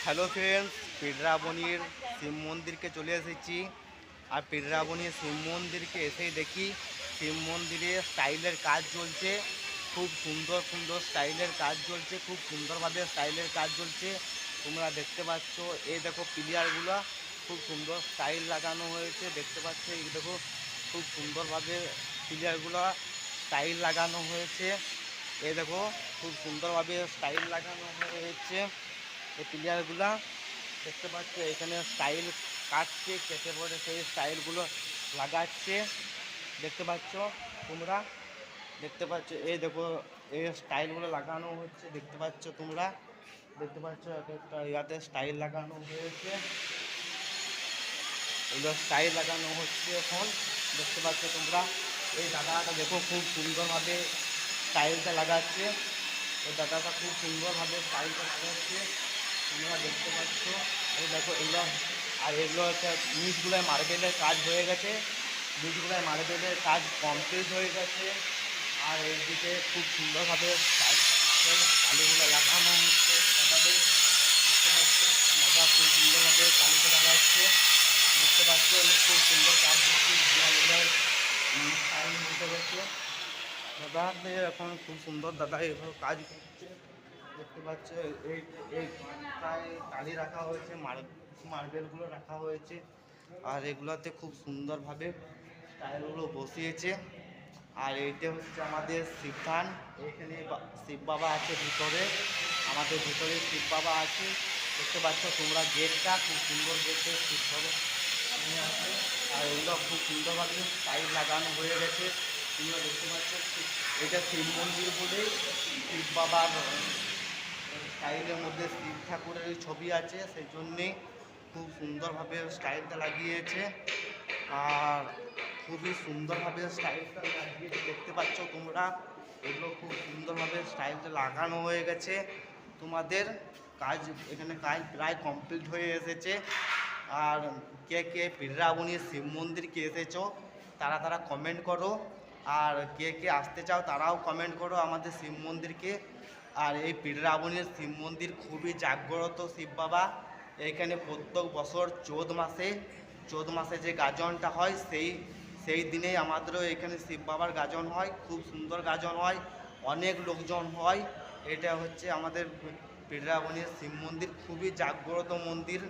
Hello friends, পিডরাবনির Shiva মন্দিরকে চলে এসেছি। আর পিডরাবনির শিব মন্দিরকে এসেই দেখি শিব মন্দিরে স্টাইলের কাজ চলছে। খুব সুন্দর সুন্দর স্টাইলের কাজ চলছে, খুব সুন্দরভাবে স্টাইলের কাজ চলছে। তোমরা দেখতে পাচ্ছ, এই দেখো পিলিয়ারগুলো খুব সুন্দর স্টাইল লাগানো হয়েছে। দেখতে পাচ্ছ, এই দেখো খুব সুন্দরভাবে পিলিয়ারগুলো স্টাইল লাগানো হয়েছে। এই দেখো খুব সুন্দরভাবে স্টাইল লাগানো হয়েছে। এই প্লেয়ারগুলা দেখতে পাচ্ছ, এখানে স্টাইল কাটছে, কেটে পড়ে সেই স্টাইলগুলো লাগাচ্ছে। দেখতে পাচ্ছ তোমরা, দেখতে পাচ্ছ, এই দেখো এই স্টাইলগুলো লাগানো হচ্ছে। দেখতে পাচ্ছ তোমরা, দেখতে পাচ্ছ এক একটা ইয়াতে স্টাইল লাগানো হয়েছে। এগুলো স্টাইল লাগানো হচ্ছে এখন। দেখতে পাচ্ছ তোমরা, এই দাদাটা দেখো খুব সুন্দরভাবে স্টাইলটা লাগাচ্ছে। এই দাদাটা খুব সুন্দরভাবে স্টাইলটা লাগাচ্ছে, তোমরা দেখতে পাচ্ছ। এই দেখো এগুলো, আর এগুলো হচ্ছে নিচগুলোয় মার্বেলের কাজ হয়ে গেছে। নিচগুলোয় মার্বেলের কাজ কমপ্লিট হয়ে গেছে। আর এইদিকে খুব সুন্দরভাবে কালিগুলো লাগানো হচ্ছে দাদাদের। দেখতে পাচ্ছ, দাদা খুব সুন্দরভাবে কালিটা লাগাচ্ছে। দেখতে পাচ্ছ খুব সুন্দর কাজ হচ্ছে, স্টাইল দিতে গেছে দাদা। এখন খুব সুন্দর দাদা এভাবে কাজ করছে। দেখতে পাচ্ছ, এই এই ঘরটায় টালি রাখা হয়েছে, মার্বেলগুলো রাখা হয়েছে। আর এগুলোতে খুব সুন্দরভাবে টাইলগুলো বসিয়েছে। আর এইটা হচ্ছে আমাদের শিবধান। এখানে শিব বাবা আছে ভিতরে, আমাদের ভিতরে শিব বাবা আছে। দেখতে পাচ্ছ তোমরা, গেটটা খুব সুন্দর, গেটে শিব বাবা আছে। আর এগুলো খুব সুন্দরভাবে টাইল লাগানো হয়ে গেছে। তোমরা দেখতে পাচ্ছ, এটা শিব মন্দির বলেই শিব বাবার স্টাইলের মধ্যে শিব ঠাকুরের ছবি আছে, সেই জন্যে খুব সুন্দরভাবে স্টাইলটা লাগিয়েছে। আর খুবই সুন্দরভাবে স্টাইলটা লাগিয়েছে, দেখতে পাচ্ছ তোমরা। এগুলো খুব সুন্দরভাবে স্টাইলটা লাগানো হয়ে গেছে। তোমাদের কাজ, এখানে কাজ প্রায় কমপ্লিট হয়ে এসেছে। আর কে কে পিডরাবনির শিব মন্দিরকে এসেছো তারা তারা কমেন্ট করো। আর কে কে আসতে চাও তারাও কমেন্ট করো আমাদের শিব মন্দিরকে। আর এই পিডরাবনির শিব মন্দির খুবই জাগ্রত শিব বাবা। এখানে প্রত্যেক বছর চৌদ্দ মাসে যে গাজনটা হয়, সেই দিনেই আমাদেরও এখানে শিব বাবার গাজন হয়। খুব সুন্দর গাজন হয়, অনেক লোকজন হয়। এটা হচ্ছে আমাদের পিডরাবনির শিব মন্দির, খুবই জাগ্রত মন্দির।